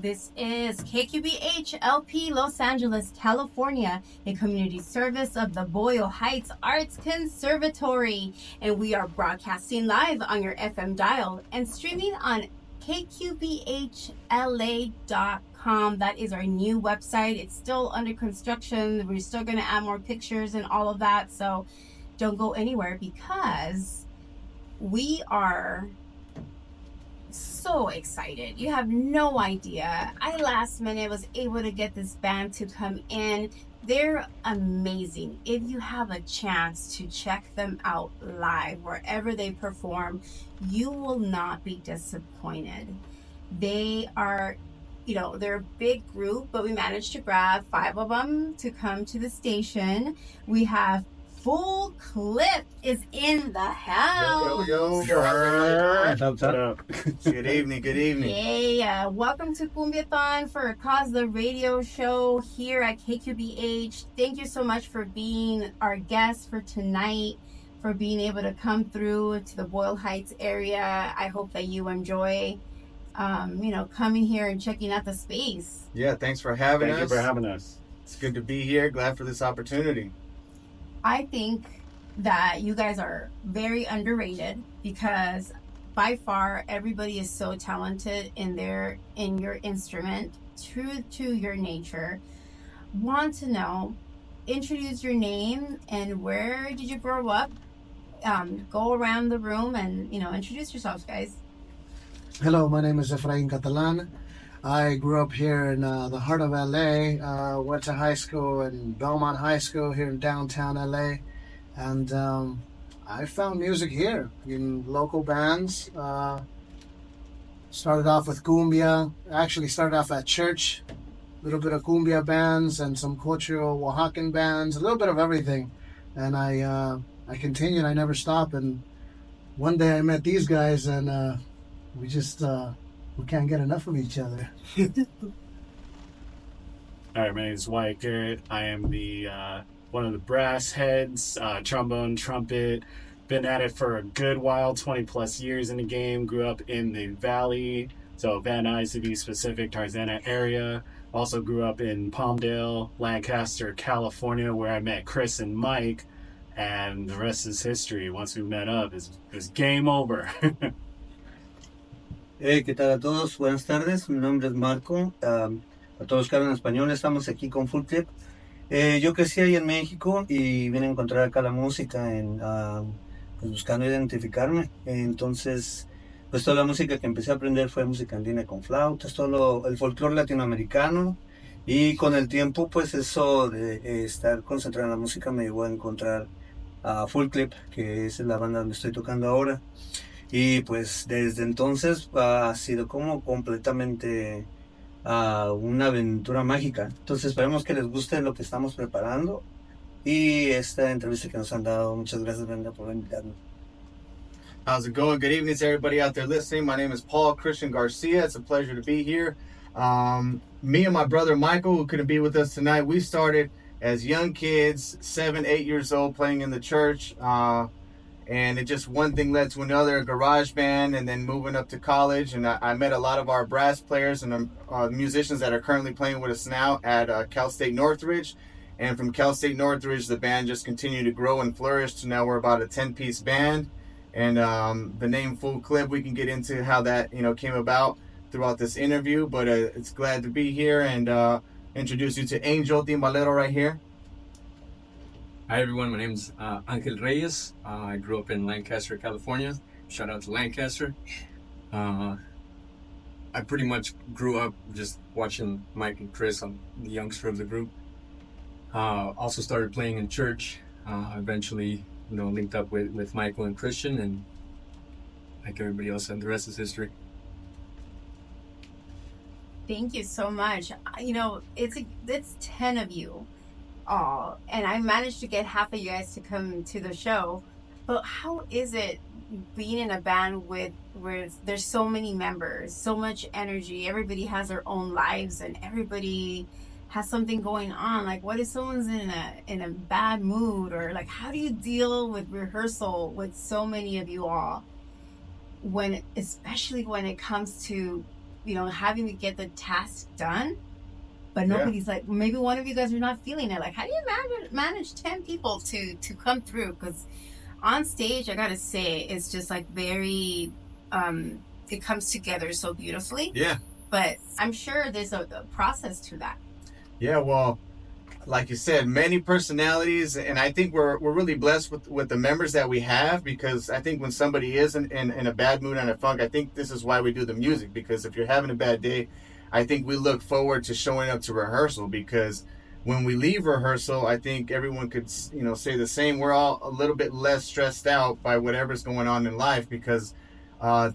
This is KQBH LP Los Angeles, California, a community service of the Boyle Heights Arts Conservatory. And we are broadcasting live on your FM dial and streaming on kqbhla.com. That is our new website. It's still under construction. We're still going to add more pictures and all of that. So don't go anywhere because we are so excited. You have no idea. I last minute was able to get this band to come in. They're amazing. If you have a chance to check them out live wherever they perform, you will not be disappointed. They are, they're a big group, but we managed to grab 5 of them to come to the station. We have Full Clip is in the house. Yo. What's up? Good evening. Yeah. Welcome to Cumbiathon for Cause the Radio Show here at KQBH. Thank you so much for being our guest for tonight, for being able to come through to the Boyle Heights area. I hope that you enjoy, coming here and checking out the space. Yeah, thanks for having us. Thank you for having us. It's good to be here. Glad for this opportunity. I think that you guys are very underrated because by far everybody is so talented in your instrument, true to your nature. Want to know, introduce your name and where did you grow up? Go around the room and introduce yourselves, guys. Hello, my name is Efrain Catalan. I grew up here in the heart of LA, went to high school in Belmont High School here in downtown LA, and I found music here in local bands. Started off with cumbia, actually started off at church, a little bit of cumbia bands and some cultural Oaxacan bands, a little bit of everything. And I continued, I never stopped, and one day I met these guys and we just... we can't get enough of each other. All right, my name is Wyatt Garrett. I am the one of the brass heads, trombone, trumpet. Been at it for a good while, 20 plus years in the game. Grew up in the Valley, so Van Nuys to be specific, Tarzana area. Also grew up in Palmdale, Lancaster, California, where I met Chris and Mike, and the rest is history. Once we met up, it was game over. ¿Qué tal a todos? Buenas tardes, mi nombre es Marco. A todos los que hablan español, estamos aquí con Full Clip. Yo crecí ahí en México y vine a encontrar acá la música, pues buscando identificarme. Entonces, pues toda la música que empecé a aprender fue música andina con flautas, todo el folclore latinoamericano. Y con el tiempo, pues eso de estar concentrado en la música me llevó a encontrar a Full Clip, que es la banda donde estoy tocando ahora. Y pues desde entonces ha sido como completamente una aventura mágica. Entonces esperemos que les guste lo que estamos preparando y esta entrevista que nos han dado. Muchas gracias, Brenda, por invitarnos. How's it going? Good evening to everybody out there listening. My name is Paul Christian Garcia. It's a pleasure to be here. Me and my brother Michael, who couldn't be with us tonight, we started as young kids, 7, 8 years old, playing in the church. And it just one thing led to another, a garage band, and then moving up to college. And I met a lot of our brass players and musicians that are currently playing with us now at Cal State Northridge. And from Cal State Northridge, the band just continued to grow and flourish to now we're about a 10-piece band. And the name Full Clip, we can get into how that came about throughout this interview. But it's glad to be here and introduce you to Angel Timbalero right here. Hi everyone, my name is Angel Reyes. I grew up in Lancaster, California. Shout out to Lancaster. I pretty much grew up just watching Mike and Chris, I'm the youngster of the group. Also started playing in church. Eventually, linked up with Michael and Christian, and like everybody else, and the rest is history. Thank you so much. It's 10 of you. And I managed to get half of you guys to come to the show. But how is it being in a band where there's so many members, so much energy, everybody has their own lives and everybody has something going on? Like, what if someone's in a bad mood, or like, how do you deal with rehearsal with so many of you all, especially when it comes to having to get the task done, but Yeah. nobody's like, maybe one of you guys are not feeling it. Like, how do you manage 10 people to come through? Because on stage, I gotta say, it's just like very, it comes together so beautifully. Yeah. But I'm sure there's a process to that. Yeah, well, like you said, many personalities, and I think we're really blessed with the members that we have, because I think when somebody is in a bad mood and a funk, I think this is why we do the music, because if you're having a bad day, I think we look forward to showing up to rehearsal, because when we leave rehearsal, I think everyone could say the same. We're all a little bit less stressed out by whatever's going on in life, because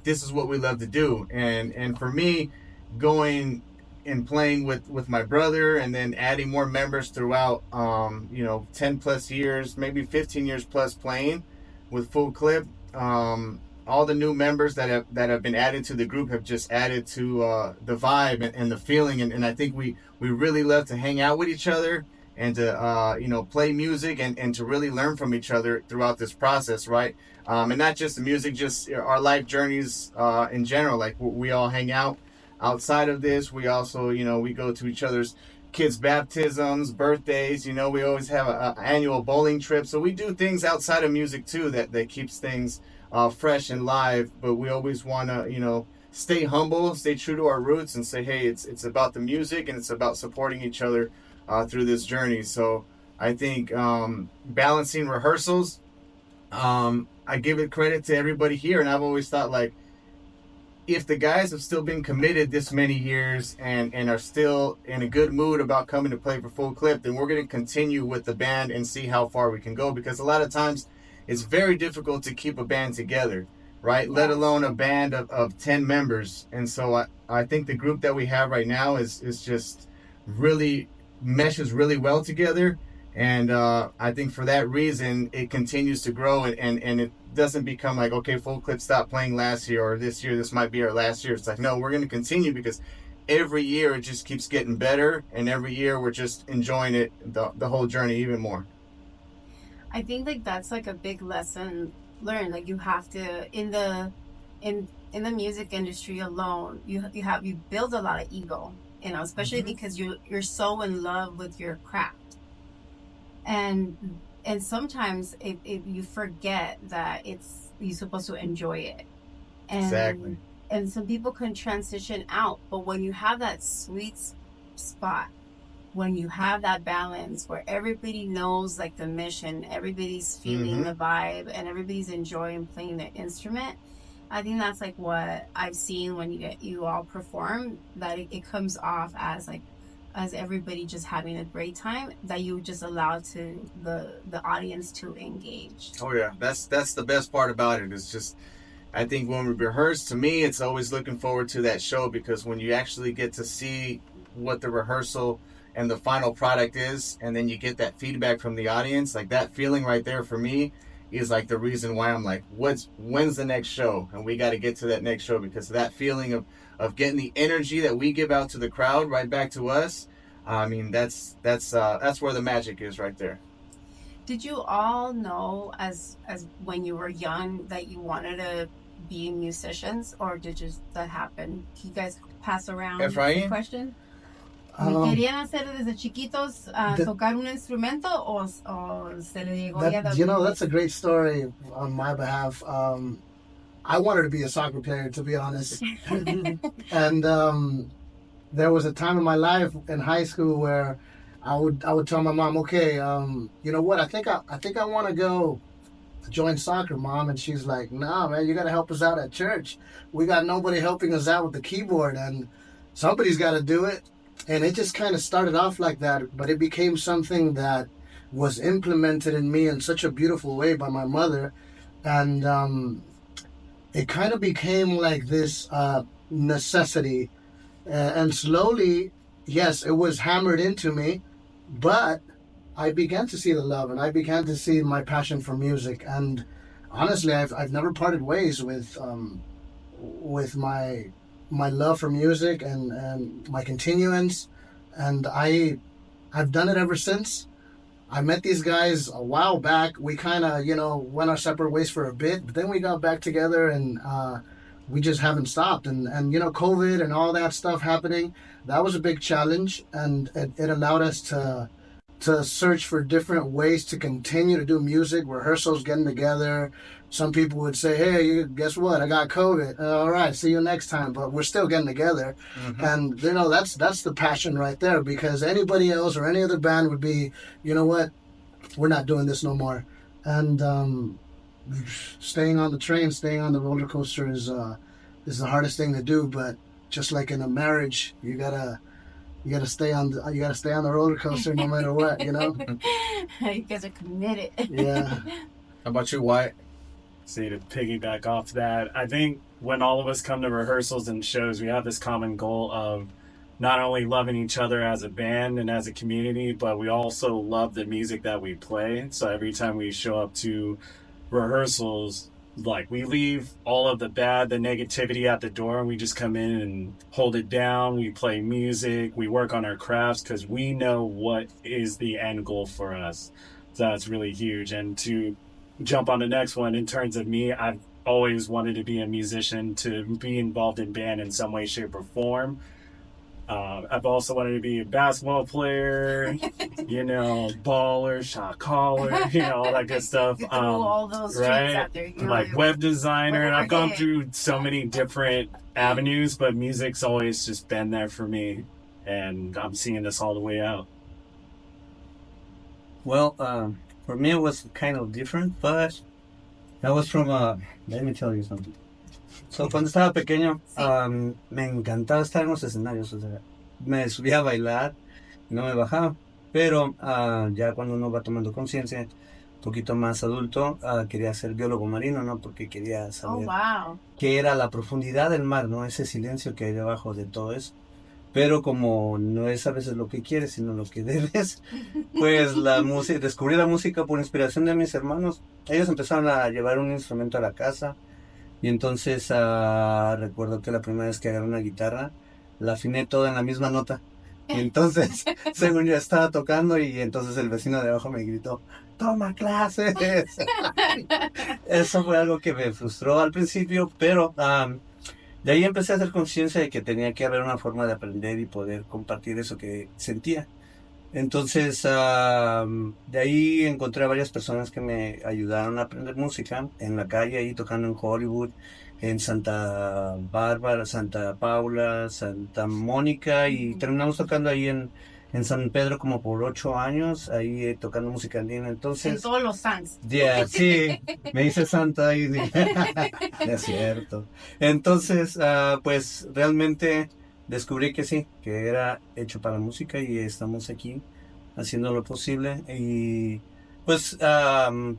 this is what we love to do. And for me, going and playing with my brother, and then adding more members throughout 10 plus years, maybe 15 years plus playing with Full Clip. All the new members that have been added to the group have just added to the vibe and the feeling, and I think we really love to hang out with each other, and to play music, and to really learn from each other throughout this process, right? And not just the music, just our life journeys in general. Like, we all hang out outside of this. We also, we go to each other's kids' baptisms, birthdays. We always have an annual bowling trip. So we do things outside of music too that keeps things fresh and live. But we always want to, stay humble, stay true to our roots, and say, hey, it's about the music, and it's about supporting each other through this journey. So I think balancing rehearsals, I give it credit to everybody here, and I've always thought, like, if the guys have still been committed this many years, and are still in a good mood about coming to play for Full Clip, then we're going to continue with the band and see how far we can go, because a lot of times it's very difficult to keep a band together, right? Let alone a band of 10 members. And so I think the group that we have right now is just really meshes really well together. And I think for that reason, it continues to grow, and it doesn't become like, okay, Full Clip stopped playing last year, or this year, this might be our last year. It's like, no, we're going to continue, because every year it just keeps getting better, and every year we're just enjoying it, the whole journey even more. I think like that's like a big lesson learned. Like, you have to, in the music industry alone, you build a lot of ego, especially because you're so in love with your craft. And sometimes if you forget that you're supposed to enjoy it. And, exactly. And some people can transition out, but when you have that sweet spot, when you have that balance where everybody knows like the mission, everybody's feeling the vibe, and everybody's enjoying playing the instrument, I think that's like what I've seen when you all perform, that it comes off as like, as everybody just having a great time, that you just allow to the audience to engage. Oh yeah, that's the best part about it. Is just, I think when we rehearse, to me, it's always looking forward to that show, because when you actually get to see what the rehearsal and the final product is, and then you get that feedback from the audience, like that feeling right there for me is like the reason why I'm like, when's the next show? And we got to get to that next show, because that feeling of getting the energy that we give out to the crowd right back to us. I mean, that's where the magic is right there. Did you all know as when you were young that you wanted to be musicians, or did just that happen? Can you guys pass around Efraín? the question? ¿Querían hacer desde chiquitos tocar un instrumento, o se le llegó ya de... That's a great story on my behalf. I wanted to be a soccer player, to be honest. And there was a time in my life in high school where I would tell my mom, okay, you know what? I think I want to go join soccer, Mom. And she's like, nah, man, you got to help us out at church. We got nobody helping us out with the keyboard, and somebody's got to do it. And it just kind of started off like that, but it became something that was implemented in me in such a beautiful way by my mother. And it kind of became like this necessity. And slowly, yes, it was hammered into me, but I began to see the love, and I began to see my passion for music. And honestly, I've never parted ways with my love for music and my continuance, and I've done it ever since. I met these guys a while back. We kind of went our separate ways for a bit, but then we got back together, and we just haven't stopped. And you know, COVID and all that stuff happening, that was a big challenge, and it allowed us to search for different ways to continue to do music, rehearsals, getting together. Some people would say, "Hey, guess what? I got COVID. All right, see you next time." But we're still getting together, and you know that's the passion right there. Because anybody else or any other band would be, you know what, we're not doing this no more. And staying on the train, staying on the roller coaster is the hardest thing to do. But just like in a marriage, you gotta stay on the roller coaster no matter what, you know. You guys are committed. Yeah. How about you, Wyatt? See, to piggyback off that, I think when all of us come to rehearsals and shows, we have this common goal of not only loving each other as a band and as a community, but we also love the music that we play. So every time we show up to rehearsals, like we leave all of the bad, the negativity at the door, and we just come in and hold it down. We play music, we work on our crafts because we know what is the end goal for us. So that's really huge. And to jump on the next one, in terms of me, I've always wanted to be a musician, to be involved in band in some way, shape, or form. I've also wanted to be a basketball player, you know, baller, shot caller, you know, all that good stuff. You threw all those streets right? out there. You know, Like web designer. And I've gone Right. through so many different avenues, but music's always just been there for me. And I'm seeing this all the way out. Well, for me it was kind of different, but that was from, let me tell you something. So, cuando estaba pequeño, me encantaba estar en los escenarios, o sea, me subía a bailar, no me bajaba, pero ya cuando uno va tomando conciencia, un poquito más adulto, quería ser biólogo marino, ¿no? Porque quería Oh, saber wow. qué era la profundidad del mar, ¿no? Ese silencio que hay debajo de todo eso. Pero como no es a veces lo que quieres, sino lo que debes, pues la música, descubrí la música por inspiración de mis hermanos. Ellos empezaron a llevar un instrumento a la casa y entonces recuerdo que la primera vez que agarré una guitarra, la afiné toda en la misma nota. Y entonces, según yo estaba tocando y entonces el vecino de abajo me gritó, ¡toma clases! Eso fue algo que me frustró al principio, pero de ahí empecé a hacer conciencia de que tenía que haber una forma de aprender y poder compartir eso que sentía. Entonces, de ahí encontré a varias personas que me ayudaron a aprender música en la calle, ahí tocando en Hollywood, en Santa Bárbara, Santa Paula, Santa Mónica, y terminamos tocando ahí en San Pedro como por 8 años, ahí tocando música andina. En Entonces, todos los Sans. sí, me hice santa y es cierto. Entonces, pues realmente descubrí que sí, que era hecho para la música y estamos aquí haciendo lo posible y pues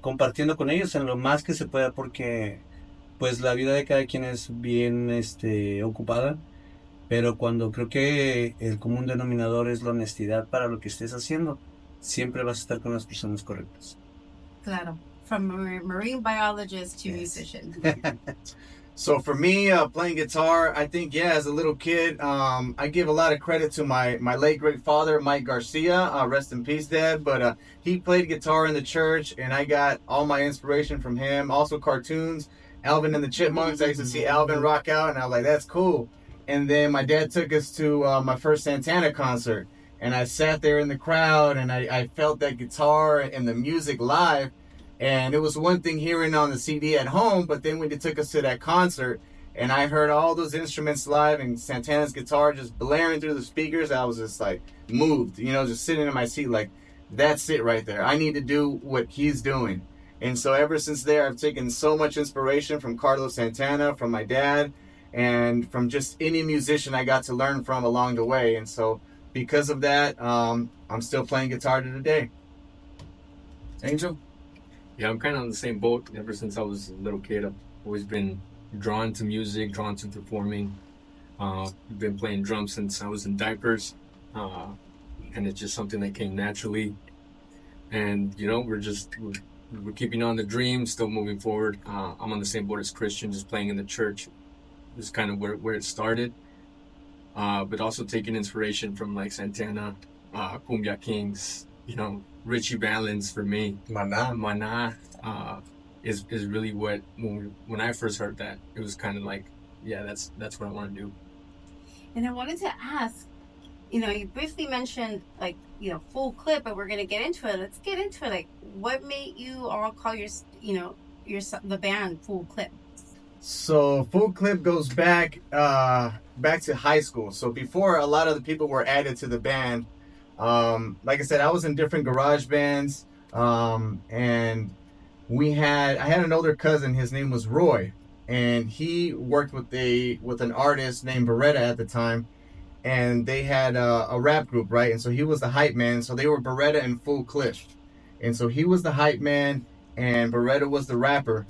compartiendo con ellos en lo más que se pueda porque pues la vida de cada quien es bien ocupada, pero cuando creo que el común denominador es la honestidad para lo que estés haciendo, siempre vas a estar con las personas correctas. Claro. From marine biologist to Yes. musician. So for me, playing guitar, I think, as a little kid, I give a lot of credit to my late great father, Mike Garcia. Rest in peace, Dad. But he played guitar in the church, and I got all my inspiration from him. Also cartoons, Alvin and the Chipmunks. I used to see Alvin rock out, and I was like, that's cool. And then my dad took us to my first Santana concert, and I sat there in the crowd, and I felt that guitar and the music live. And it was one thing hearing on the CD at home, but then when they took us to that concert and I heard all those instruments live and Santana's guitar just blaring through the speakers, I was just like moved, just sitting in my seat like, that's it right there. I need to do what he's doing. And so ever since there, I've taken so much inspiration from Carlos Santana, from my dad, and from just any musician I got to learn from along the way. And so because of that, I'm still playing guitar to today. Angel? Yeah, I'm kind of on the same boat. Ever since I was a little kid, I've always been drawn to music, drawn to performing. I've been playing drums since I was in diapers, and it's just something that came naturally. And we're keeping on the dream, still moving forward. I'm on the same boat as Christian, just playing in the church. Is kind of where it started, but also taking inspiration from like Santana, Cumbia Kings, Richie Valens for me. Maná is really what when I first heard that, it was kind of like yeah, that's what I want to do. And I wanted to ask, you briefly mentioned like, full clip, but we're gonna get into it. Let's get into it. Like, what made you all call the band Full Clip? So Full Clip goes back to high school. So before a lot of the people were added to the band, like I said, I was in different garage bands, and I had an older cousin. His name was Roy, and he worked with an artist named Beretta at the time, and they had a rap group, right? And so he was the hype man. So they were Beretta and Full Clip, and so he was the hype man, and Beretta was the rapper,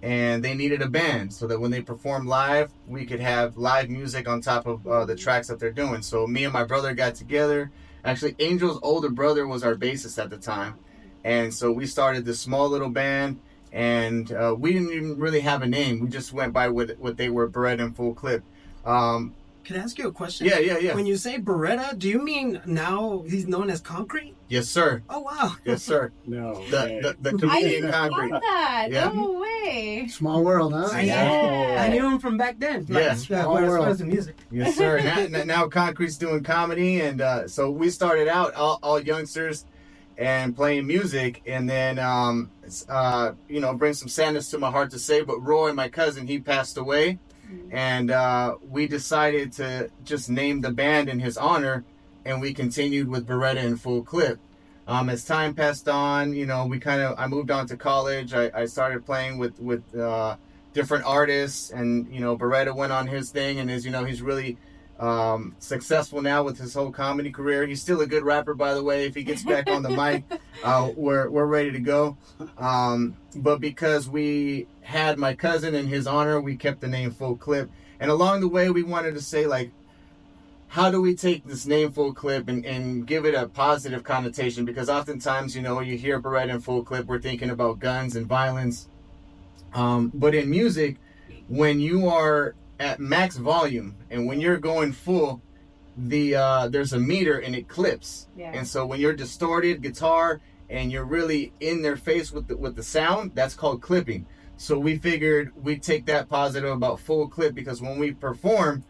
and they needed a band so that when they performed live, we could have live music on top of the tracks that they're doing. So me and my brother got together. Actually, Angel's older brother was our bassist at the time, and so we started this small little band. And we didn't even really have a name. We just went by what they were, Beretta and Full Clip. Can I ask you a question? Yeah. When you say Beretta, do you mean now he's known as Concrete? Yes, sir. Oh, wow. Yes, sir. No. The I comedian didn't Concrete. know that. Yeah. No way. Small world, huh? Yeah. I knew him from back then. Yeah. As far as the music. Yes, sir. Now Concrete's doing comedy, and so we started out all youngsters and playing music, and then brings some sadness to my heart to say, but Roy, my cousin, he passed away, and we decided to just name the band in his honor, and we continued with Beretta and Full Clip. As time passed on, I moved on to college. I started playing with different artists, and Beretta went on his thing, and he's really successful now with his whole comedy career. He's still a good rapper, by the way. If he gets back on the mic, we're ready to go. But because we had my cousin in his honor, we kept the name Full Clip, and along the way we wanted to say, like, how do we take this name Full Clip and give it a positive connotation? Because oftentimes, you hear Beretta and Full Clip, we're thinking about guns and violence. But in music, when you are at max volume and when you're going full, there's a meter and it clips. Yeah. And so when you're distorted guitar and you're really in their face with the sound, that's called clipping. So we figured we'd take that positive about Full Clip, because when we perform,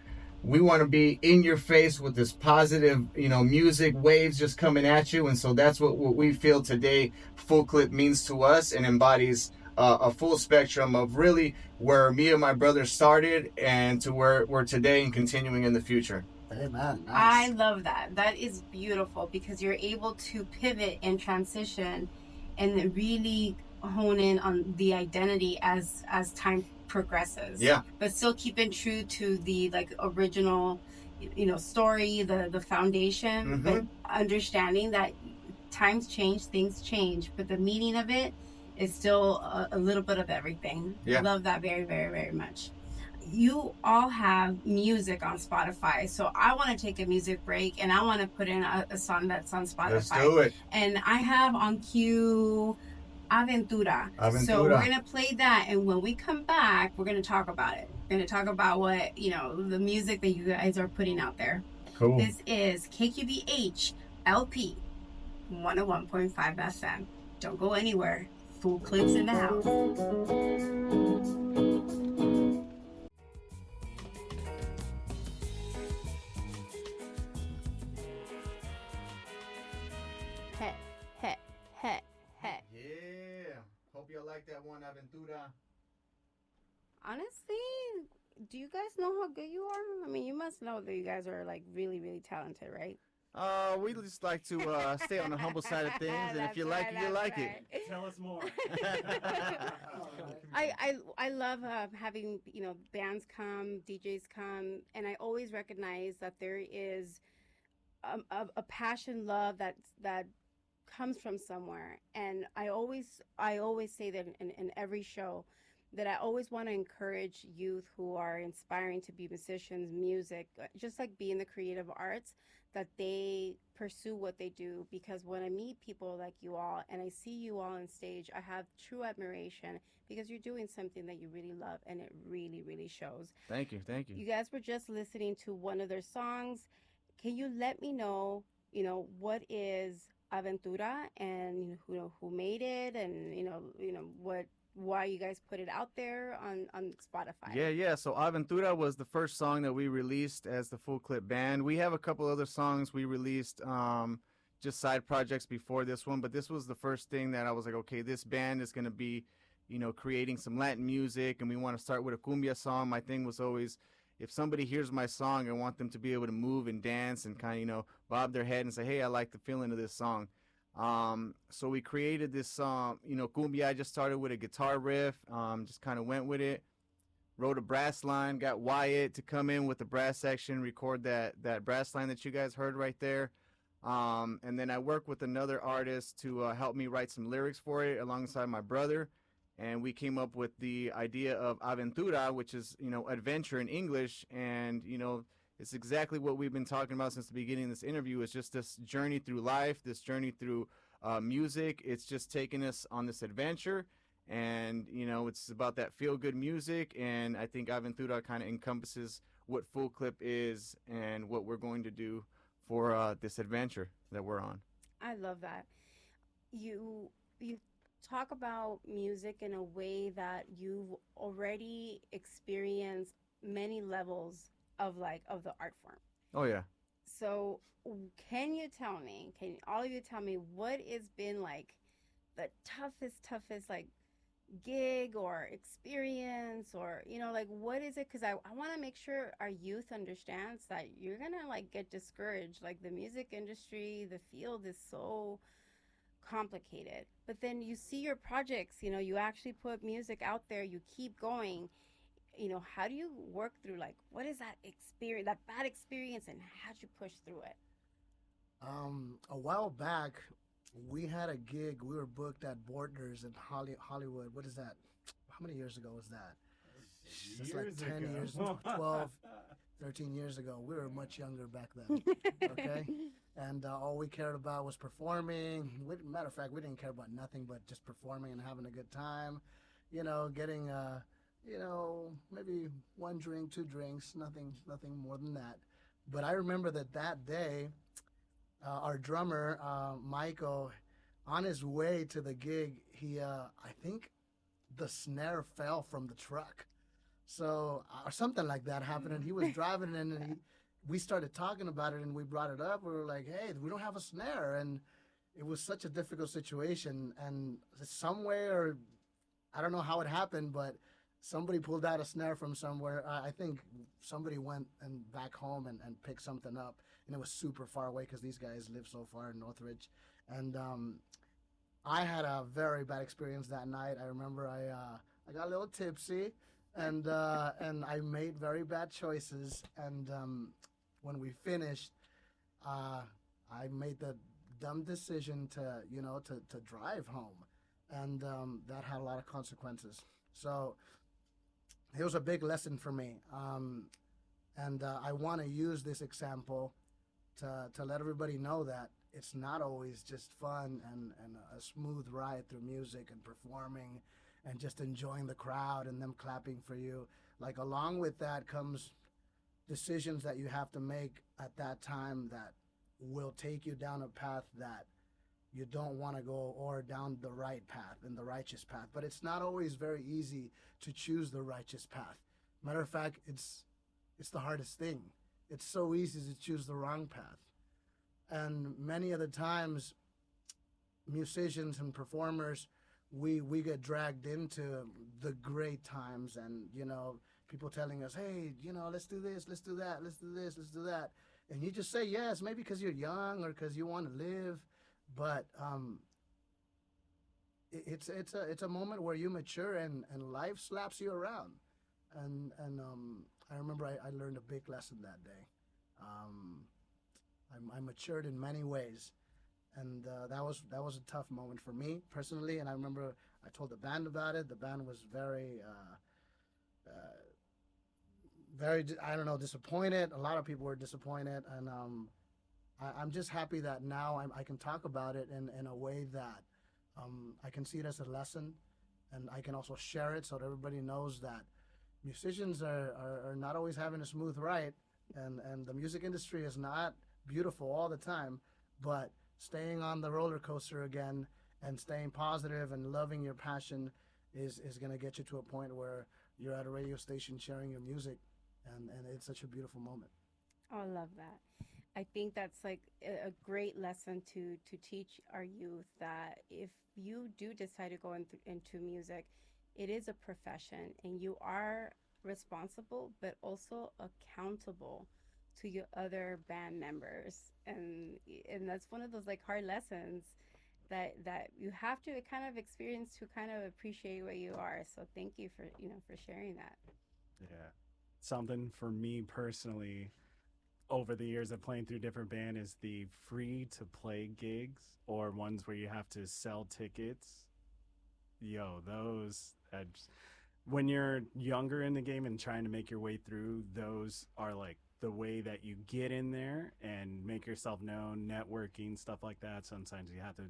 we want to be in your face with this positive, music waves just coming at you. And so that's what we feel today Full Clip means to us, and embodies a full spectrum of really where me and my brother started and to where we're today and continuing in the future. Hey, man. Nice. I love that. That is beautiful, because you're able to pivot and transition and really hone in on the identity as time progresses. Yeah. But still keeping true to the original, story, the foundation, but understanding that times change, things change, but the meaning of it is still a little bit of everything. Yeah. Love that very, very, very much. You all have music on Spotify, so I want to take a music break, and I want to put in a song that's on Spotify. Let's do it. And I have on cue Aventura. Aventura. So we're going to play that, and when we come back, we're going to talk about it. We're going to talk about what, the music that you guys are putting out there. Cool. This is KQBH LP 101.5 FM. Don't go anywhere. Full Clips in the house. Hey, hey, hey, hey. Yeah. Hope y'all like that one, Aventura. Honestly, do you guys know how good you are? I mean, you must know that you guys are really, really talented, right? We just like to stay on the humble side of things, and if you like it, you like it. Tell us more. I love having bands come, DJs come, and I always recognize that there is a passion, love that comes from somewhere, and I always say that in every show, that I always want to encourage youth who are inspiring to be musicians, music, just like be in the creative arts, that they pursue what they do. Because when I meet people like you all and I see you all on stage, I have true admiration, because you're doing something that you really love, and it really, really shows. Thank you. You guys were just listening to one of their songs. Can you let me know, what is Aventura, and who made it, and what why you guys put it out there on Spotify. Yeah. So Aventura was the first song that we released as the Full Clip Band. We have a couple other songs we released, just side projects before this one, but this was the first thing that I was like, okay, this band is going to be, creating some Latin music, and we want to start with a cumbia song. My thing was always, if somebody hears my song, I want them to be able to move and dance and kind of, bob their head and say, hey, I like the feeling of this song. So we created this song, cumbia. I just started with a guitar riff, just kind of went with it, wrote a brass line, got Wyatt to come in with the brass section, record that brass line that you guys heard right there. And then I worked with another artist to help me write some lyrics for it alongside my brother. And we came up with the idea of Aventura, which is, adventure in English. And, it's exactly what we've been talking about since the beginning of this interview. It's just this journey through life, this journey through music. It's just taking us on this adventure. And, it's about that feel-good music. And I think Aventura kind of encompasses what Full Clip is and what we're going to do for this adventure that we're on. I love that. You talk about music in a way that you've already experienced many levels of the art form. Oh, yeah. So can all of you tell me what has been like the toughest like gig or experience, or what is it? Because I want to make sure our youth understands that you're gonna get discouraged. Like, the music industry, the field is so complicated, but then you see your projects, you actually put music out there, you keep going. How do you work through, what is that experience, that bad experience, and how'd you push through it? A while back, we had a gig. We were booked at Borders in Hollywood. What is that? How many years ago was that? It's like 10 years, 12, 13 years ago. We were much younger back then. Okay? And all we cared about was performing. Matter of fact, we didn't care about nothing but just performing and having a good time. Getting maybe one drink, two drinks, nothing more than that. But I remember that day, our drummer, Michael, on his way to the gig, he, I think the snare fell from the truck. So, or something like that happened, and he was driving, and we started talking about it, and we brought it up. We were like, hey, we don't have a snare. And it was such a difficult situation. And somewhere, I don't know how it happened, but somebody pulled out a snare from somewhere. I think somebody went and back home and picked something up, and it was super far away because these guys live so far in Northridge. And I had a very bad experience that night. I remember I got a little tipsy, and I made very bad choices. And when we finished, I made the dumb decision to drive home, and that had a lot of consequences. So it was a big lesson for me, and I want to use this example to let everybody know that it's not always just fun and a smooth ride through music and performing and just enjoying the crowd and them clapping for you. Like, along with that comes decisions that you have to make at that time that will take you down a path that you don't want to go, or down the right path and the righteous path. But it's not always very easy to choose the righteous path. Matter of fact, it's the hardest thing. It's so easy to choose the wrong path. And many of the times, musicians and performers, we get dragged into the great times, and people telling us, hey, let's do this, let's do that, let's do this, let's do that. And you just say yes, maybe because you're young or because you want to live. But it's a moment where you mature and life slaps you around. And I remember I learned a big lesson that day. I matured in many ways, and that was a tough moment for me personally. And I remember I told the band about it. The band was very disappointed. A lot of people were disappointed, and I'm just happy that now I can talk about it in a way that I can see it as a lesson, and I can also share it so that everybody knows that musicians are not always having a smooth ride, and the music industry is not beautiful all the time, but staying on the roller coaster again and staying positive and loving your passion is going to get you to a point where you're at a radio station sharing your music, and it's such a beautiful moment. Oh, I love that. I think that's like a great lesson to teach our youth that if you do decide to go into music, it is a profession and you are responsible but also accountable to your other band members. And that's one of those like hard lessons that you have to kind of experience to kind of appreciate where you are. So thank you for, for sharing that. Yeah. Something for me personally over the years of playing through different band is the free to play gigs or ones where you have to sell tickets. Yo, those when you're younger in the game and trying to make your way through, those are like the way that you get in there and make yourself known, networking, stuff like that. Sometimes you have to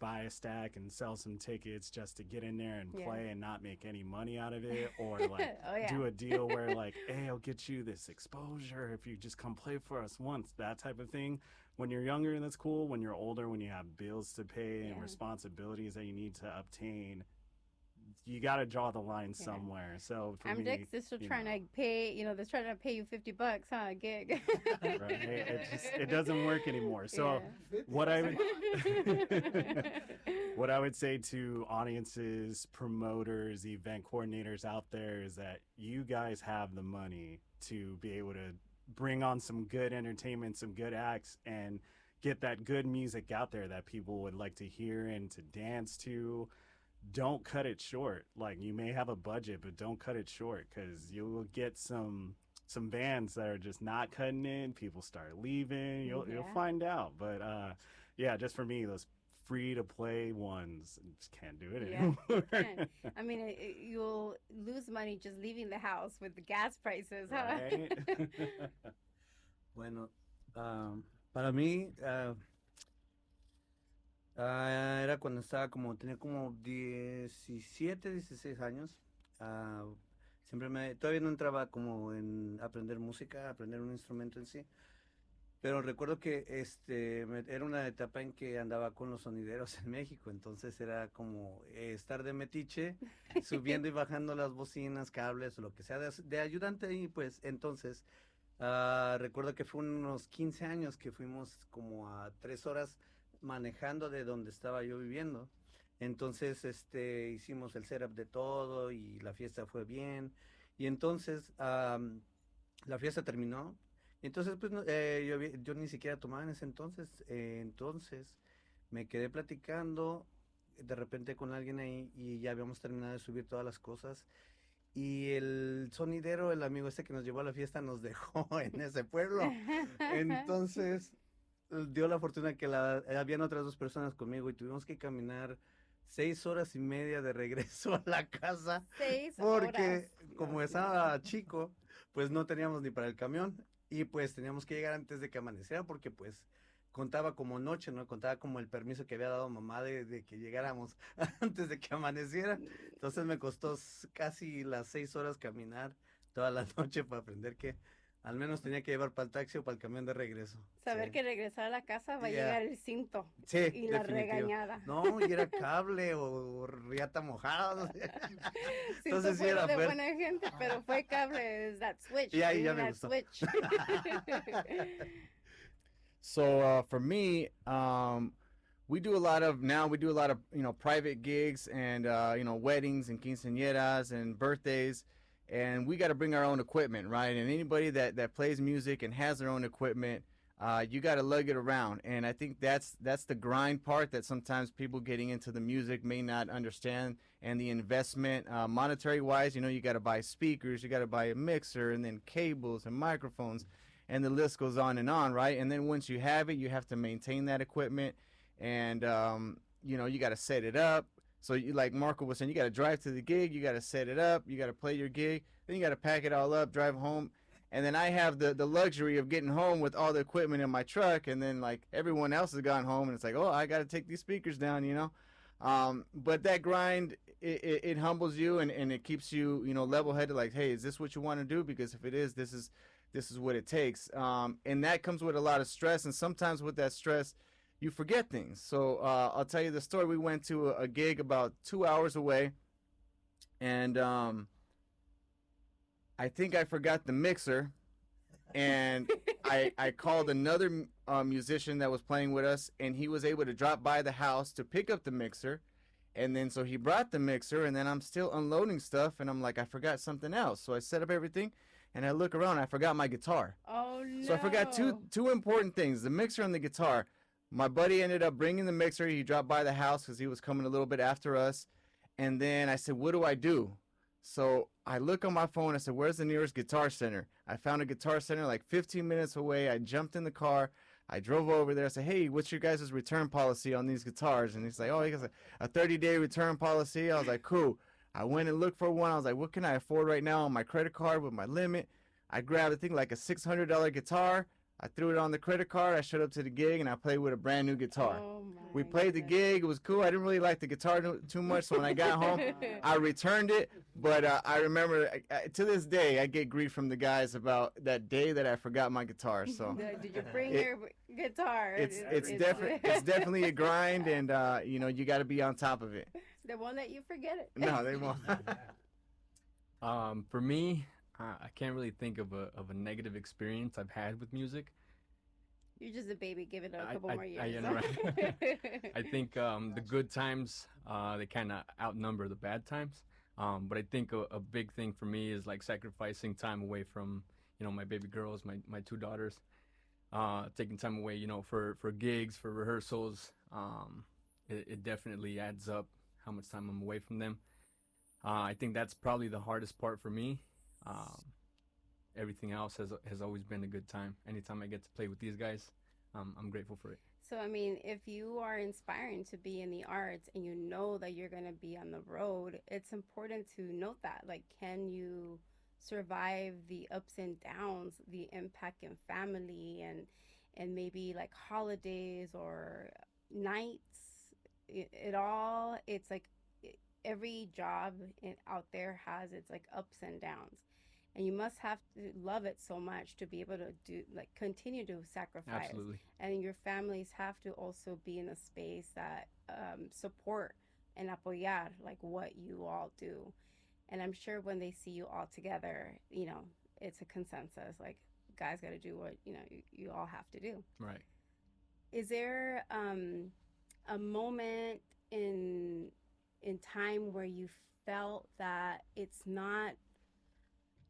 buy a stack and sell some tickets just to get in there and play and not make any money out of it, or like do a deal where like, hey, I'll get you this exposure if you just come play for us once, that type of thing. When you're younger, that's cool. When you're older, when you have bills to pay and responsibilities that you need to obtain, you got to draw the line somewhere. So for me, they're still trying to pay, they're trying to pay you $50, huh? A gig. Right. It doesn't work anymore. So what I would say to audiences, promoters, event coordinators out there is that you guys have the money to be able to bring on some good entertainment, some good acts, and get that good music out there that people would like to hear and to dance to. Don't cut it short. Like, you may have a budget, but don't cut it short, because you will get some bands that are just not cutting in. People start leaving. You'll find out. But just for me, those free to play ones, just can't do it anymore. I mean, you'll lose money just leaving the house with the gas prices, huh? Right? Bueno, para mí era cuando tenía como 17, 16 años. Todavía no entraba como en aprender música, aprender un instrumento en sí. Pero recuerdo que era una etapa en que andaba con los sonideros en México, entonces era como estar de metiche, subiendo y bajando las bocinas, cables o lo que sea de ayudante, y pues entonces recuerdo que fue unos 15 años que fuimos como a 3 horas manejando de donde estaba yo viviendo. Entonces hicimos el setup de todo y la fiesta fue bien, y entonces la fiesta terminó. Entonces pues yo ni siquiera tomaba en ese entonces, entonces me quedé platicando de repente con alguien ahí y ya habíamos terminado de subir todas las cosas, y el sonidero, el amigo que nos llevó a la fiesta, nos dejó en ese pueblo. Entonces dio la fortuna que habían otras 2 personas conmigo y tuvimos que caminar 6 horas y media de regreso a la casa. 6 porque horas. Como estaba chico, pues no teníamos ni para el camión, y pues teníamos que llegar antes de que amaneciera, porque pues contaba como noche, ¿no? Contaba como el permiso que había dado mamá de que llegáramos antes de que amaneciera. Entonces me costó casi las 6 horas caminar toda la noche para aprender que al menos tenía que llevar para el taxi o para el camión de regreso. Saber que regresar a la casa va a llegar el cinto. Sí, y la regañada. No, y era cable o riata mojada. Entonces sí era de buena gente, pero fue cable, es that switch. Y ahí ya me gustó. Switch. So for me, we do a lot of private gigs and weddings and quinceañeras and birthdays, and we got to bring our own equipment, right? And anybody that plays music and has their own equipment, you got to lug it around. And I think that's the grind part that sometimes people getting into the music may not understand. And the investment, monetary wise, you got to buy speakers, you got to buy a mixer, and then cables and microphones, and the list goes on and on, right? And then once you have it, you have to maintain that equipment, and you got to set it up. So like Marco was saying, you got to drive to the gig, you got to set it up, you got to play your gig, then you got to pack it all up, drive home. And then I have the luxury of getting home with all the equipment in my truck, and then like everyone else has gone home, and it's like, oh, I got to take these speakers down, But that grind, it humbles you, and it keeps you, level-headed, like, hey, is this what you want to do? Because if it is, this is what it takes. And that comes with a lot of stress, and sometimes with that stress, you forget things. So I'll tell you the story. We went to a gig about 2 hours away, and I think I forgot the mixer, and I called another musician that was playing with us, and he was able to drop by the house to pick up the mixer. And then so he brought the mixer, and then I'm still unloading stuff, and I'm like, I forgot something else. So I set up everything, and I look around, and I forgot my guitar. Oh no! So I forgot two important things: the mixer and the guitar. My buddy ended up bringing the mixer. He dropped by the house because he was coming a little bit after us, and then I said, "What do I do?" So I look on my phone. I said, "Where's the nearest guitar center?" I found a guitar center like 15 minutes away. I jumped in the car. I drove over there. I said, "Hey, what's your guys' return policy on these guitars?" And he's like, "Oh, he has a 30-day return policy." I was like, "Cool." I went and looked for one. I was like, "What can I afford right now on my credit card with my limit?" I grabbed, I think, like a $600 guitar. I threw it on the credit card. I showed up to the gig, and I played with a brand new guitar. Oh my We played the gig. It was cool. I didn't really like the guitar too much, so when I got home, I returned it. But I remember, to this day, I get grief from the guys about that day that I forgot my guitar. So Did you bring your guitar? it's definitely a grind, and you got to be on top of it. They won't let you forget it. No, they won't. For me, I can't really think of a negative experience I've had with music. You're just a baby. Give it a couple more years. I know, right? I think the good times they kind of outnumber the bad times. But I think a big thing for me is like sacrificing time away from my baby girls, my two daughters, taking time away for gigs, for rehearsals. It definitely adds up how much time I'm away from them. I think that's probably the hardest part for me. Everything else has always been a good time. Anytime I get to play with these guys, I'm grateful for it. So, I mean, if you are inspiring to be in the arts and you know that you're going to be on the road, it's important to note that. Like, can you survive the ups and downs, the impact in family and maybe like holidays or nights? It's like every job out there has its like ups and downs. And you must have to love it so much to be able to continue to sacrifice. Absolutely. And your families have to also be in a space that support and apoyar like what you all do. And I'm sure when they see you all together, it's a consensus. Like, guys got to do what you all have to do. Right. Is there a moment in time where you felt that it's not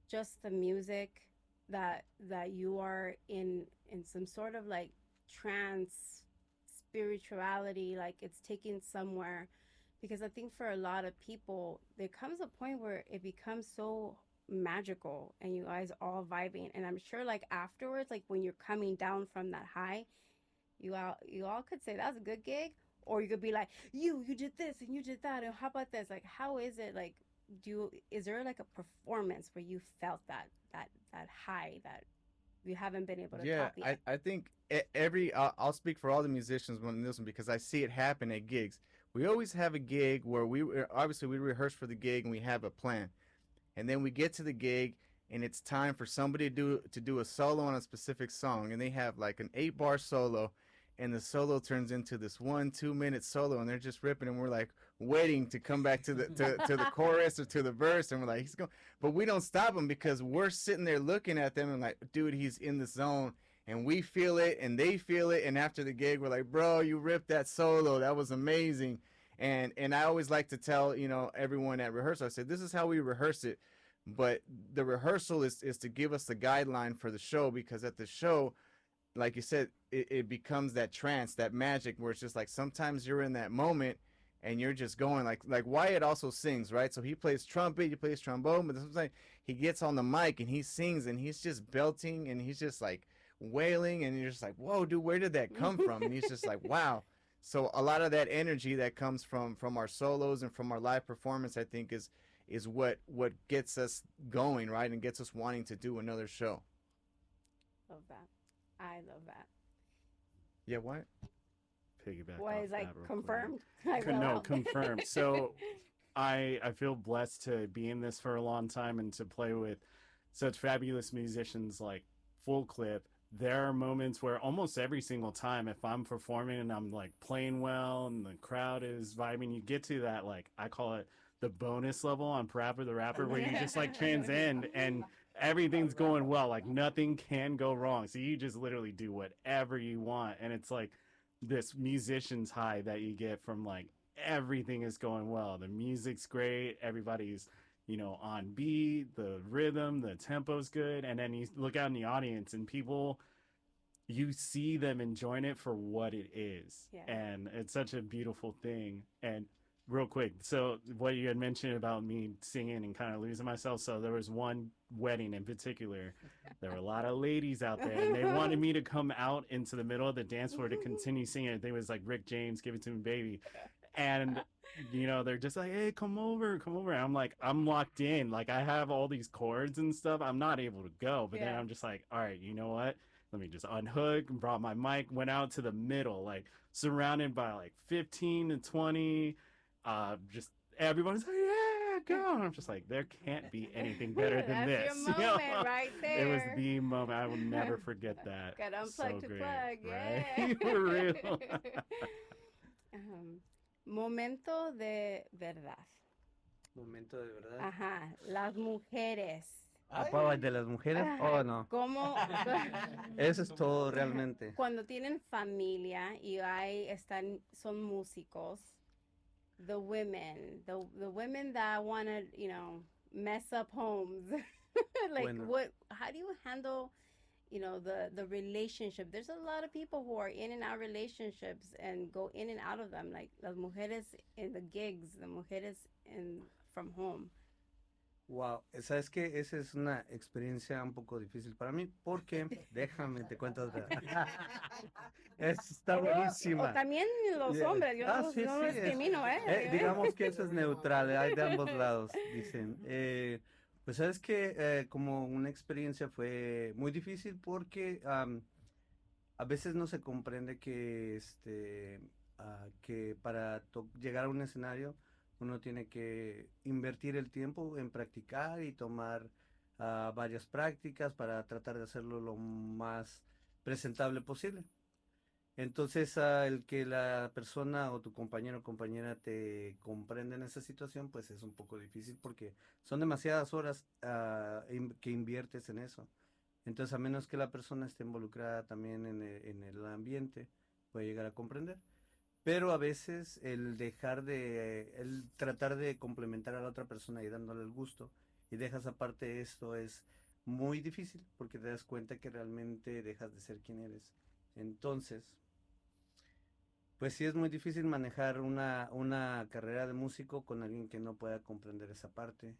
just the music, that you are in some sort of like trance spirituality, like it's taken somewhere? Because I think for a lot of people there comes a point where it becomes so magical and you guys all vibing, and I'm sure like afterwards, like when you're coming down from that high, you all could say that was a good gig, or you could be like, you did this and you did that, and how about this? Like, how is it like, is there like a performance where you felt that high that you haven't been able to top yet? I think I'll speak for all the musicians on this one because I see it happen at gigs. We always have a gig where we rehearse for the gig and we have a plan, and then we get to the gig and it's time for somebody to do a solo on a specific song, and they have like an 8-bar solo, and the solo turns into this 1-2 minute solo, and they're just ripping, and we're like waiting to come back to the to the chorus or to the verse, and we're like, he's going, but we don't stop him because we're sitting there looking at them and like, dude, he's in the zone, and we feel it and they feel it, and after the gig we're like, bro, you ripped that solo, that was amazing. And I always like to tell everyone at rehearsal, I said, this is how we rehearse it, but the rehearsal is to give us the guideline for the show, because at the show, like you said, it becomes that trance, that magic, where it's just like sometimes you're in that moment and you're just going like Wyatt also sings, right? So he plays trumpet, he plays trombone, but sometimes he gets on the mic and he sings and he's just belting and he's just like wailing, and you're just like, whoa, dude, where did that come from? And he's just like, wow. So a lot of that energy that comes from our solos and from our live performance, I think is what gets us going, right? And gets us wanting to do another show. Love that. I love that. Yeah, what? Piggyback. Why off is like that real confirmed? No, confirmed. So I feel blessed to be in this for a long time and to play with such fabulous musicians like Full Clip, there are moments where almost every single time, if I'm performing and I'm like playing well and the crowd is vibing, you get to that, like, I call it the bonus level on Parappa the Rapper, where you just like transcend and everything's going well. Like, nothing can go wrong. So you just literally do whatever you want. And it's like this musician's high that you get from like everything is going well. The music's great. Everybody's, on beat, the rhythm, the tempo's good. And then you look out in the audience and people, you see them enjoying it for what it is. Yeah. And it's such a beautiful thing. And real quick, so what you had mentioned about me singing and kind of losing myself. So there was one wedding in particular. There were a lot of ladies out there and they wanted me to come out into the middle of the dance floor to continue singing. I think it was like Rick James, Give It To Me Baby. And they're just like, hey, come over. And I'm like, I'm locked in. Like, I have all these chords and stuff. I'm not able to go. But then I'm just like, all right, you know what? Let me just unhook, brought my mic, went out to the middle, like surrounded by like 15 to 20. Just everybody's like, yeah, go. And I'm just like, there can't be anything better than That's this. your moment right there. It was the moment. I will never forget that. Got unplugged So to great, plug, yeah. right? For real. Momento de verdad. Momento de verdad. Ajá, las mujeres. ¿De las mujeres? Oh, no. ¿Cómo? Eso es todo realmente. Cuando tienen familia y son músicos, the women that want to, mess up homes, like Bueno. how do you handle, the relationship? There's a lot of people who are in and out relationships and go in and out of them, like las mujeres in the gigs, the mujeres from home. Wow, ¿sabes qué? Esa es una experiencia un poco difícil para mí porque, déjame, te cuento otra. Está buenísima. O también los hombres, yo no discrimino, digamos que eso es neutral, hay de ambos lados, dicen. Pues sabes que como una experiencia fue muy difícil porque a veces no se comprende que, que para llegar a un escenario uno tiene que invertir el tiempo en practicar y tomar varias prácticas para tratar de hacerlo lo más presentable posible. Entonces, el que la persona o tu compañero o compañera te comprenda en esa situación, pues es un poco difícil porque son demasiadas horas que inviertes en eso. Entonces, a menos que la persona esté involucrada también en el ambiente, puede llegar a comprender. Pero a veces el tratar de complementar a la otra persona y dándole el gusto y dejas aparte esto es muy difícil porque te das cuenta que realmente dejas de ser quien eres. Entonces, pues sí es muy difícil manejar una carrera de músico con alguien que no pueda comprender esa parte.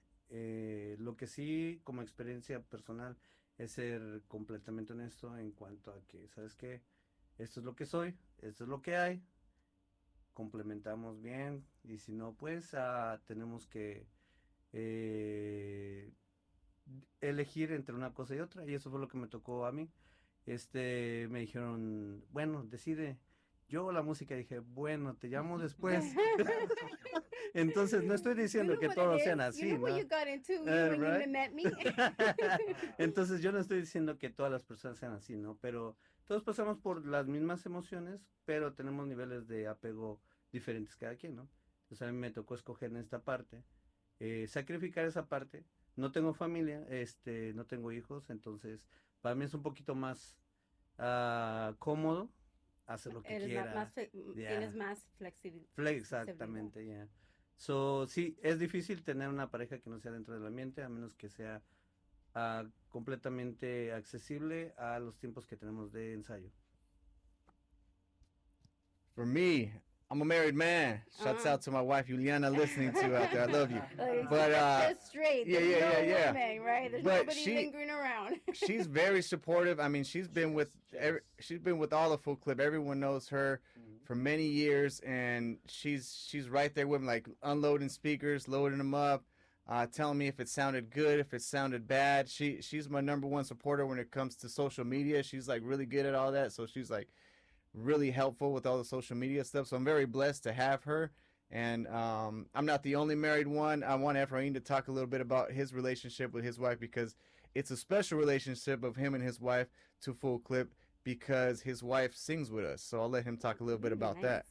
Lo que sí, como experiencia personal, es ser completamente honesto en cuanto a que, ¿sabes qué? Esto es lo que soy, esto es lo que hay. Complementamos bien y si no pues tenemos que elegir entre una cosa y otra y eso fue lo que me tocó a mí. Me dijeron, bueno, decide. Yo la música dije, bueno, te llamo después. Entonces no estoy diciendo que todos sean así, ¿no? Entonces yo no estoy diciendo que todas las personas sean así, ¿no? Pero todos pasamos por las mismas emociones, pero tenemos niveles de apego diferentes cada quien, ¿no? Entonces a mí me tocó escoger en esta parte, sacrificar esa parte. No tengo familia, no tengo hijos, entonces para mí es un poquito más cómodo hacer lo que quiera. Tienes más flexibilidad. Exactamente, ya. So, sí, es difícil tener una pareja que no sea dentro del ambiente, a menos que sea completamente accesible a los tiempos que tenemos de ensayo. For me, I'm a married man. Shouts out to my wife Juliana listening to out there. I love you. But just straight. Yeah. Women, right? There's But nobody lingering around. She's very supportive. I mean, she's been with all the Full Clip. Everyone knows her for many years, and she's right there with me, like unloading speakers, loading them up, telling me if it sounded good, if it sounded bad. She's my number one supporter when it comes to social media. She's like really good at all that, so she's like really helpful with all the social media stuff. So I'm very blessed to have her. And I'm not the only married one. I want Efrain to talk a little bit about his relationship with his wife, because it's a special relationship of him and his wife to Full Clip, because his wife sings with us. So I'll let him talk a little bit about that.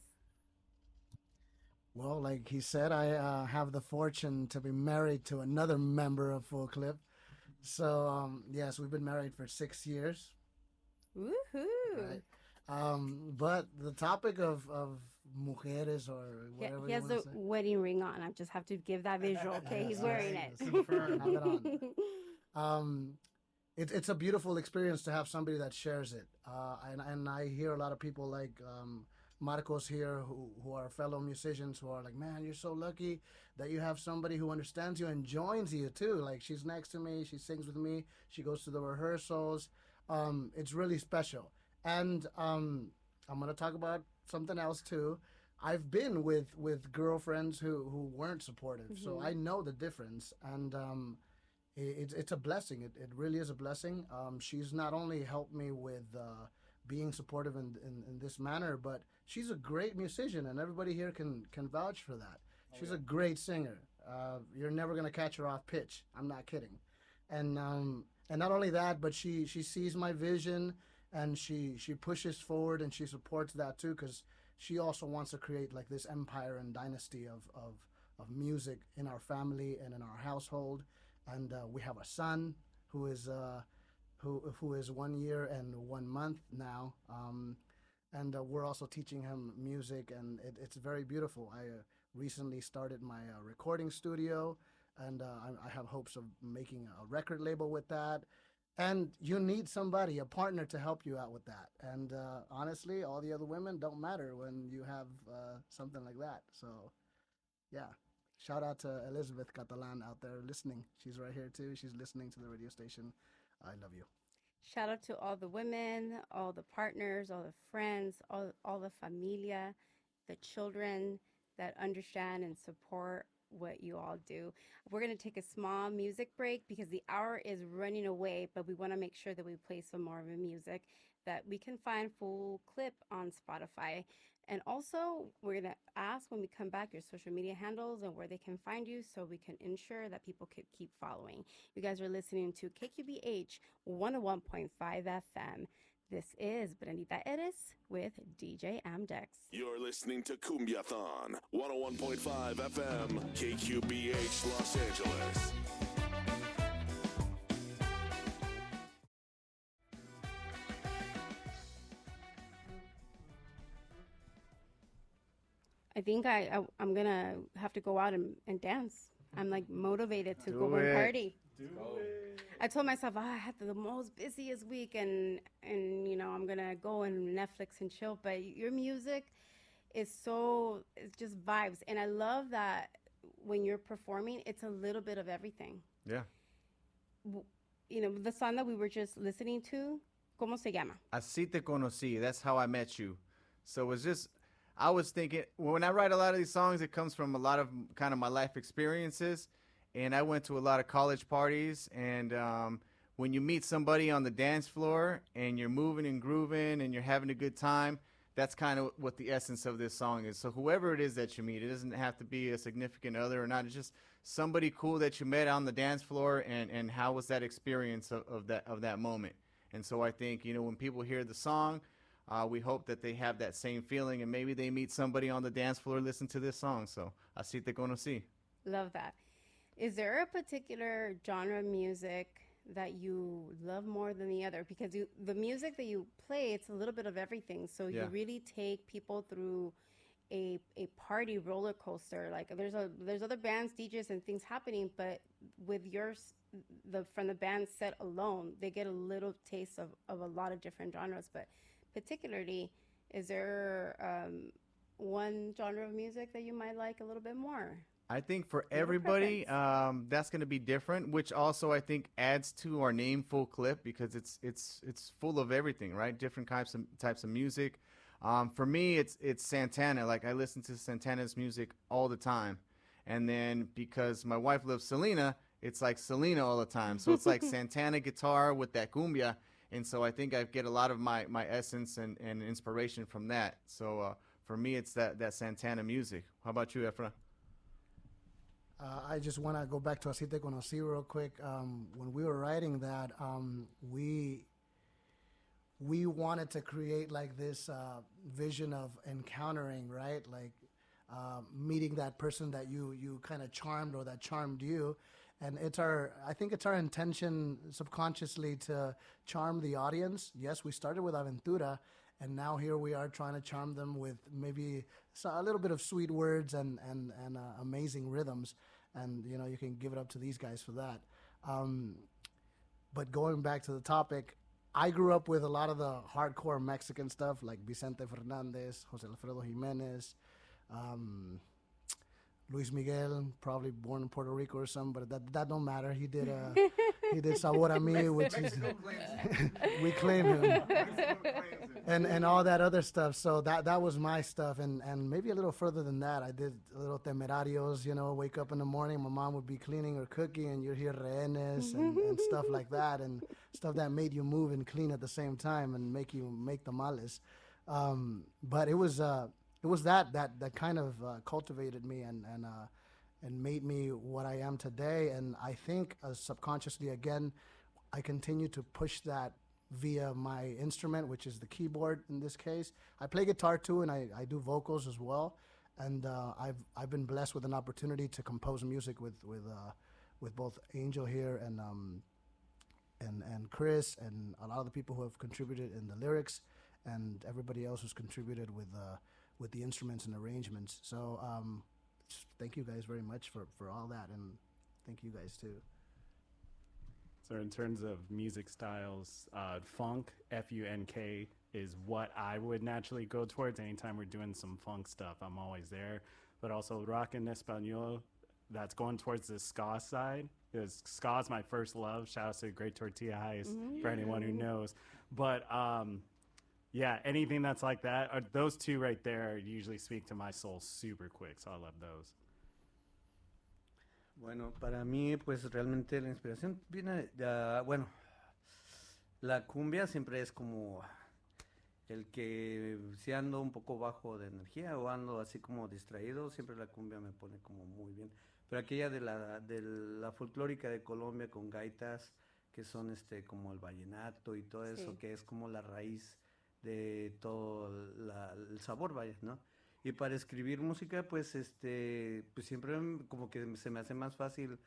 Well, like he said, I have the fortune to be married to another member of Full Clip. So, yes, we've been married for 6 years. Woohoo! Right. But the topic of mujeres, or whatever He you has want the to say. wedding ring on. I just have to give that visual. Okay, he's wearing it. Have it on. It's a beautiful experience to have somebody that shares it. And I hear a lot of people like Marcos here who are fellow musicians who are like, man, you're so lucky that you have somebody who understands you and joins you too. Like, she's next to me, she sings with me, she goes to the rehearsals. It's really special. And I'm going to talk about something else too. I've been with girlfriends who weren't supportive, so I know the difference. And it's a blessing. It really is a blessing. She's not only helped me with being supportive in this manner, but she's a great musician, and everybody here can vouch for that. She's a great singer. You're never gonna catch her off pitch. I'm not kidding. And not only that, but she sees my vision, and she pushes forward, and she supports that too, because she also wants to create like this empire and dynasty of music in our family and in our household. And we have a son who is who is 1 year and 1 month now, and we're also teaching him music, and it's very beautiful. I recently started my recording studio, and I have hopes of making a record label with that. And you need somebody, a partner, to help you out with that. And honestly, all the other women don't matter when you have something like that. So, yeah. Shout out to Elizabeth Catalan out there listening. She's right here too. She's listening to the radio station. I love you. Shout out to all the women, all the partners, all the friends, all the familia, the children that understand and support what you all do. We're going to take a small music break because the hour is running away, but we want to make sure that we play some more of the music that we can find Full Clip on Spotify. And also, we're going to ask when we come back your social media handles and where they can find you so we can ensure that people could keep following. You guys are listening to KQBH 101.5 FM. This is Brendita Eres with DJ Amdex. You're listening to Cumbiathon, 101.5 FM, KQBH, Los Angeles. I think I'm going to have to go out and dance. I'm like motivated to go and party. I told myself, I had the most busiest week, and you know, I'm gonna go and Netflix and chill. But your music is it's just vibes, and I love that when you're performing, it's a little bit of everything. Yeah. You know, the song that we were just listening to, ¿cómo se llama? Así te conocí. That's how I met you. So it's just, I was thinking, when I write a lot of these songs, it comes from a lot of kind of my life experiences. And I went to a lot of college parties, and when you meet somebody on the dance floor and you're moving and grooving and you're having a good time, that's kind of what the essence of this song is. So whoever it is that you meet, it doesn't have to be a significant other or not. It's just somebody cool that you met on the dance floor, and how was that experience of that moment. And so I think, you know, when people hear the song, we hope that they have that same feeling, and maybe they meet somebody on the dance floor, listen to this song. So así te conocí. Love that. Is there a particular genre of music that you love more than the other? Because the music that you play, it's a little bit of everything. So you really take people through a party roller coaster. Like there's other bands, DJs, and things happening, but with yours, from the band set alone, they get a little taste of a lot of different genres. But particularly, is there one genre of music that you might like a little bit more? I think for everybody, that's going to be different, which also I think adds to our name, Full Clip, because it's full of everything, right? Different types of music. For me, it's Santana. Like, I listen to Santana's music all the time, and then because my wife loves Selena, it's like Selena all the time. So it's like Santana guitar with that cumbia, and so I think I get a lot of my essence and inspiration from that. So for me, it's that Santana music. How about you, Efra? I just want to go back to Así Te Conocí real quick. When we were writing that, we wanted to create like this vision of encountering, right? Like meeting that person that you kind of charmed or that charmed you. And I think it's our intention subconsciously to charm the audience. Yes, we started with Aventura, and now here we are trying to charm them with maybe a little bit of sweet words and amazing rhythms. And, you know, you can give it up to these guys for that. But going back to the topic, I grew up with a lot of the hardcore Mexican stuff like Vicente Fernandez, Jose Alfredo Jimenez, Luis Miguel, probably born in Puerto Rico or something, but that don't matter. He did Sabor a Mi, which is we claim him, and all that other stuff. So that was my stuff, and maybe a little further than that. I did a little Temerarios. You know, wake up in the morning, my mom would be cleaning or cooking, and you'd hear rehenes and stuff like that, and stuff that made you move and clean at the same time and make tamales. But it was that kind of cultivated me and made me what I am today. And I think subconsciously, again, I continue to push that via my instrument, which is the keyboard in this case. I play guitar too, and I do vocals as well. And I've been blessed with an opportunity to compose music with both Angel here and Chris and a lot of the people who have contributed in the lyrics, and everybody else who's contributed with the instruments and arrangements. So thank you guys very much for all that, and thank you guys too. So in terms of music styles, funk, F-U-N-K, is what I would naturally go towards. Anytime we're doing some funk stuff, I'm always there. But also rock en español, that's going towards the ska side. Because ska is my first love. Shout out to Great Tortilla Heist for anyone who knows. But yeah, anything that's like that, those two right there usually speak to my soul super quick, so I love those. Bueno, para mí, pues realmente la inspiración viene, bueno, la cumbia siempre es como el que si ando un poco bajo de energía o ando así como distraído, siempre la cumbia me pone como muy bien. Pero aquella de la folclórica de Colombia con gaitas, que son como el vallenato y todo eso, Sí. que es como la raíz de todo el sabor, vaya, ¿no? Y para escribir música, pues pues siempre como que se me hace más fácil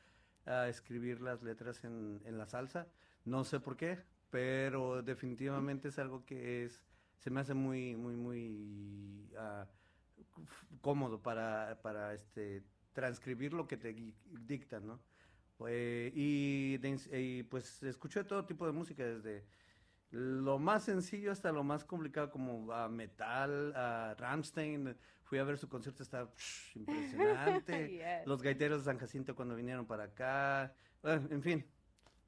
escribir las letras en la salsa. No sé por qué, pero definitivamente es algo que se me hace muy, muy, muy cómodo para transcribir lo que te dictan, ¿no? Y pues escucho todo tipo de música, desde lo más sencillo hasta lo más complicado, como metal, Rammstein. Fui a ver su concierto, está impresionante. Yes. Los gaiteros de San Jacinto cuando vinieron para acá. En fin,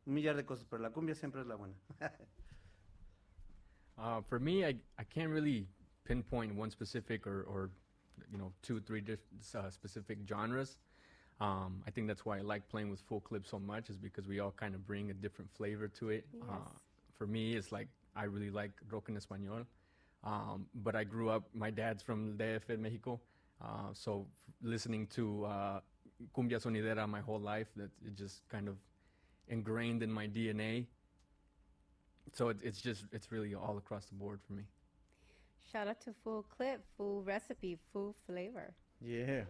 un millar de cosas, pero la cumbia siempre es la buena. For me, I can't really pinpoint one specific or 2, 3 specific genres. I think that's why I like playing with Full Clip so much, is because we all kind of bring a different flavor to it. Yes. For me, it's like I really like rock en español, but I grew up. My dad's from DF, Mexico, so listening to cumbia sonidera my whole life, that it just kind of ingrained in my DNA. So it's really all across the board for me. Shout out to Full Clip, Full Recipe, Full Flavor. Yeah.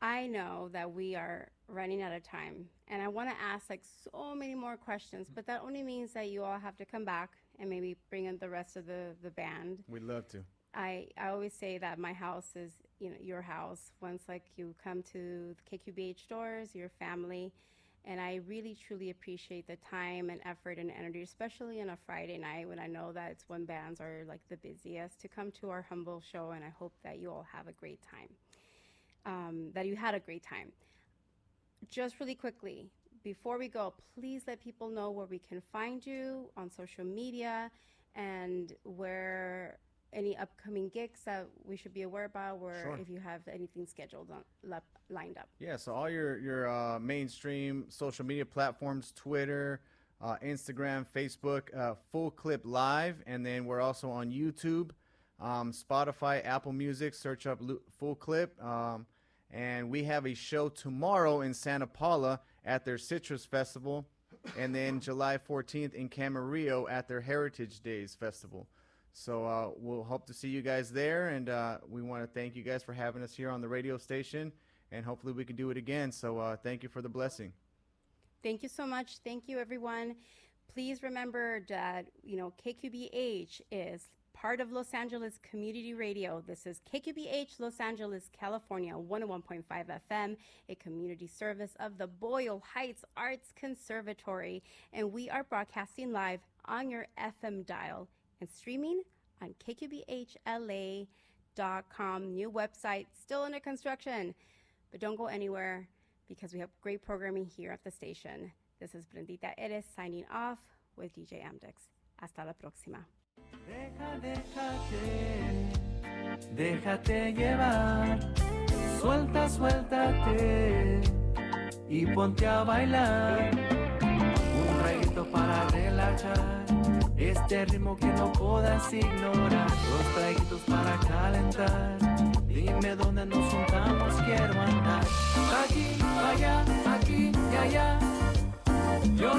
I know that we are running out of time, and I want to ask like so many more questions, but that only means that you all have to come back and maybe bring in the rest of the band. We'd love to. I always say that my house is, your house. Once like you come to the KQBH stores, your family, and I really truly appreciate the time and effort and energy, especially on a Friday night when I know that it's when bands are like the busiest, to come to our humble show, and I hope that you all have a great time. That you had a great time. Just really quickly, before we go, please let people know where we can find you on social media and where any upcoming gigs that we should be aware about, where Sure. if you have anything scheduled lined up. Yeah, so all your mainstream social media platforms, Twitter, Instagram, Facebook, Full Clip Live, and then we're also on YouTube. Spotify, Apple Music, search up Full Clip. And we have a show tomorrow in Santa Paula at their Citrus Festival, and then July 14th in Camarillo at their Heritage Days Festival. So we'll hope to see you guys there, and we want to thank you guys for having us here on the radio station, and hopefully we can do it again. So thank you for the blessing. Thank you so much. Thank you, everyone. Please remember that, KQBH is part of Los Angeles Community Radio. This is KQBH Los Angeles, California, 101.5 FM, a community service of the Boyle Heights Arts Conservatory. And we are broadcasting live on your FM dial and streaming on kqbhla.com. New website, still under construction. But don't go anywhere because we have great programming here at the station. This is Brendita Eres signing off with DJ Amdex. Hasta la próxima. Déjate llevar, suéltate y ponte a bailar. Un reguito para relajar, este ritmo que no puedas ignorar. Dos traguitos para calentar, dime dónde nos juntamos, quiero andar. Aquí, allá, aquí y allá, yo